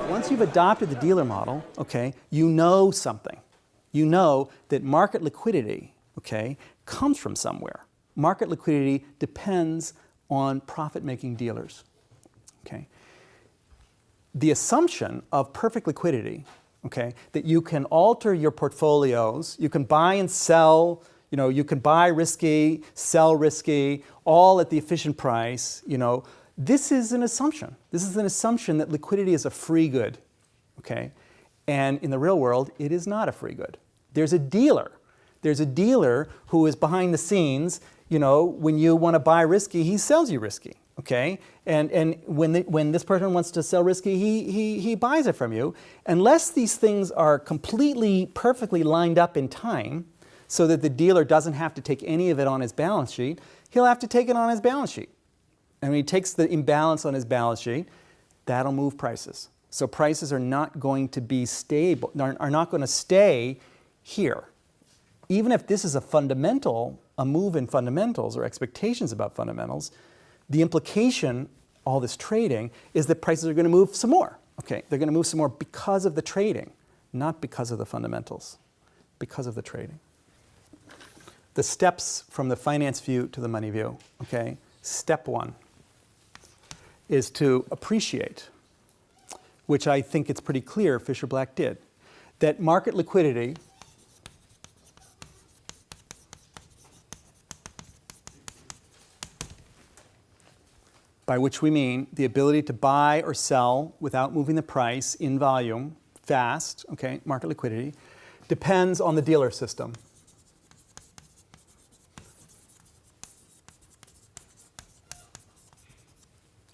Once you've adopted the dealer model, okay, you know something. You know that market liquidity, okay, comes from somewhere. Market liquidity depends on profit-making dealers, okay? The assumption of perfect liquidity, okay, that you can alter your portfolios, you can buy and sell, you know, you can buy risky, sell risky, all at the efficient price, you know, this is an assumption. This is an assumption that liquidity is a free good, okay? And in the real world, it is not a free good. There's a dealer. There's a dealer who is behind the scenes, you know, when you want to buy risky, he sells you risky, okay? And when this person wants to sell risky, he buys it from you. Unless these things are completely, perfectly lined up in time so that the dealer doesn't have to take any of it on his balance sheet, he'll have to take it on his balance sheet. And when he takes the imbalance on his balance sheet, that'll move prices. So prices are not going to be stable, are not going to stay here. Even if this is a move in fundamentals or expectations about fundamentals, the implication, all this trading, is that prices are going to move some more. Okay, they're going to move some more because of the trading, not because of the fundamentals, because of the trading. The steps from the finance view to the money view, okay? Step one is to appreciate, which I think it's pretty clear Fisher-Black did, that market liquidity by which we mean the ability to buy or sell without moving the price in volume, fast, okay, market liquidity, depends on the dealer system.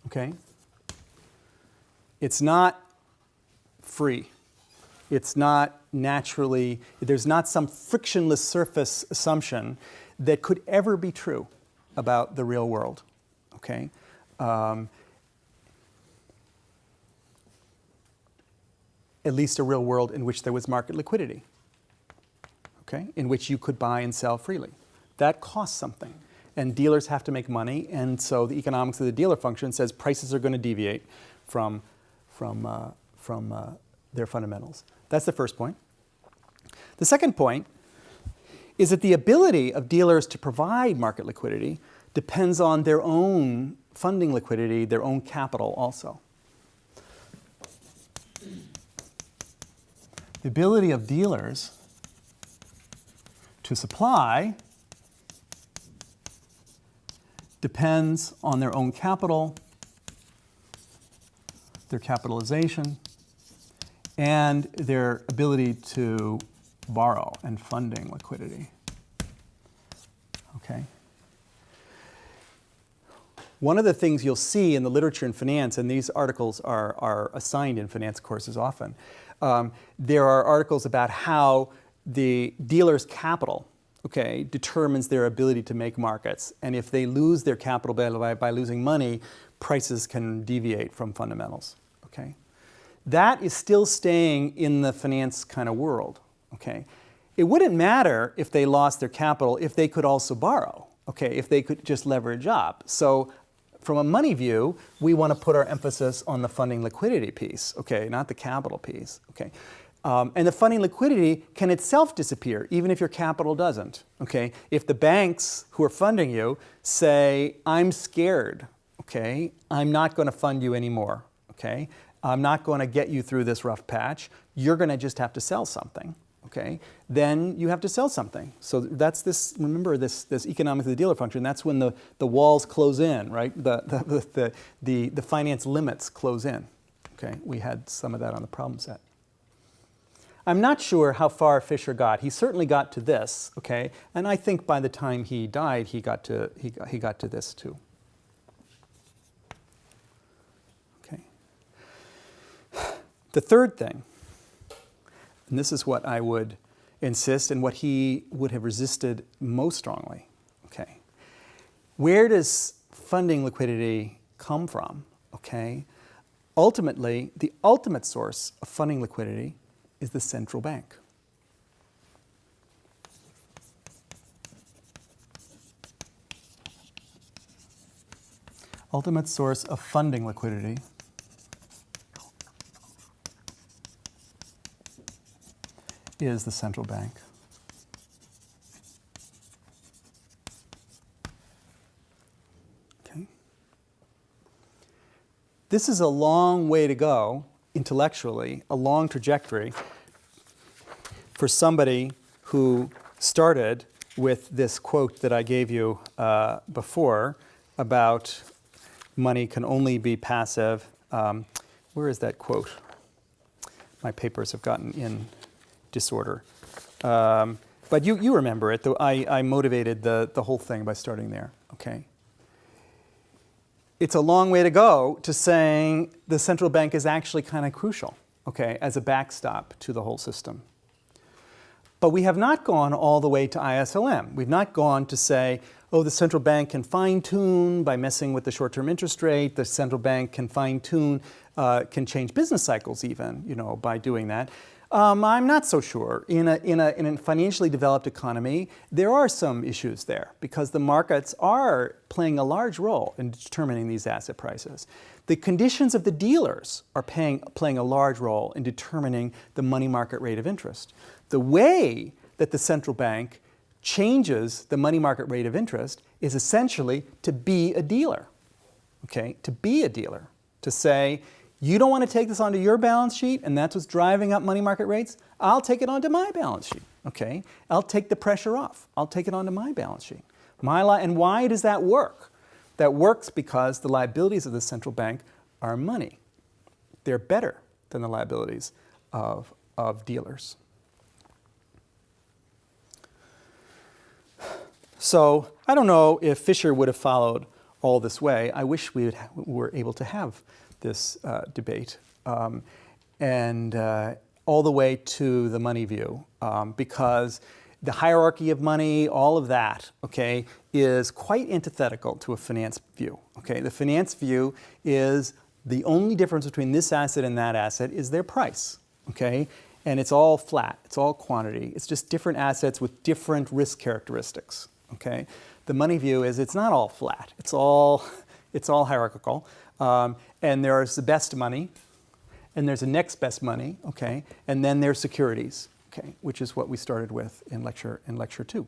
Okay? It's not free. It's not naturally, there's not some frictionless surface assumption that could ever be true about the real world. Okay? At least a real world in which there was market liquidity. Okay? In which you could buy and sell freely. That costs something. And dealers have to make money, and so the economics of the dealer function says prices are going to deviate from their fundamentals. That's the first point. The second point is that the ability of dealers to provide market liquidity depends on their own funding liquidity, their own capital also. The ability of dealers to supply depends on their own capital, their capitalization, and their ability to borrow and funding liquidity. Okay? One of the things you'll see in the literature in finance, and these articles are assigned in finance courses often, there are articles about how the dealer's capital, okay, determines their ability to make markets. And if they lose their capital by losing money, prices can deviate from fundamentals, okay? That is still staying in the finance kind of world, okay? It wouldn't matter if they lost their capital if they could also borrow, okay, if they could just leverage up. So from a money view, we want to put our emphasis on the funding liquidity piece, okay, not the capital piece, okay? And the funding liquidity can itself disappear, even if your capital doesn't, okay? If the banks who are funding you say, I'm scared, okay? I'm not going to fund you anymore, okay? I'm not going to get you through this rough patch. You're going to just have to sell something, okay? Then you have to sell something. So that's this, remember this economics of the dealer function, that's when the walls close in, right? The finance limits close in, okay? We had some of that on the problem set. I'm not sure how far Fisher got. He certainly got to this, okay? And I think by the time he died, he got to this too. Okay. The third thing, and this is what I would insist and what he would have resisted most strongly, okay? Where does funding liquidity come from, okay? Ultimately, the ultimate source of funding liquidity is the central bank. Ultimate source of funding liquidity is the central bank. Okay. This is a long way to go intellectually, a long trajectory for somebody who started with this quote that I gave you before about money can only be passive. Where is that quote? My papers have gotten in disorder. But you remember it. I motivated the whole thing by starting there. Okay. It's a long way to go to saying the central bank is actually kind of crucial, okay, as a backstop to the whole system. But we have not gone all the way to ISLM. We've not gone to say, oh, the central bank can fine-tune by messing with the short-term interest rate. The central bank can fine-tune, can change business cycles even, by doing that. I'm not so sure. In a financially developed economy, there are some issues there because the markets are playing a large role in determining these asset prices. The conditions of the dealers are playing a large role in determining the money market rate of interest. The way that the central bank changes the money market rate of interest is essentially to be a dealer, okay? To be a dealer, to say, you don't want to take this onto your balance sheet, and that's what's driving up money market rates. I'll take it onto my balance sheet, okay? I'll take the pressure off. I'll take it onto my balance sheet. And why does that work? That works because the liabilities of the central bank are money. They're better than the liabilities of dealers. So I don't know if Fisher would have followed all this way. I wish we were able to have this debate and all the way to the money view because the hierarchy of money, all of that, okay, is quite antithetical to a finance view. Okay, the finance view is the only difference between this asset and that asset is their price. Okay, and it's all flat. It's all quantity. It's just different assets with different risk characteristics. Okay, the money view is it's not all flat. It's all hierarchical. And there's the best money, and there's the next best money, okay, and then there's securities, okay, which is what we started with in lecture 2.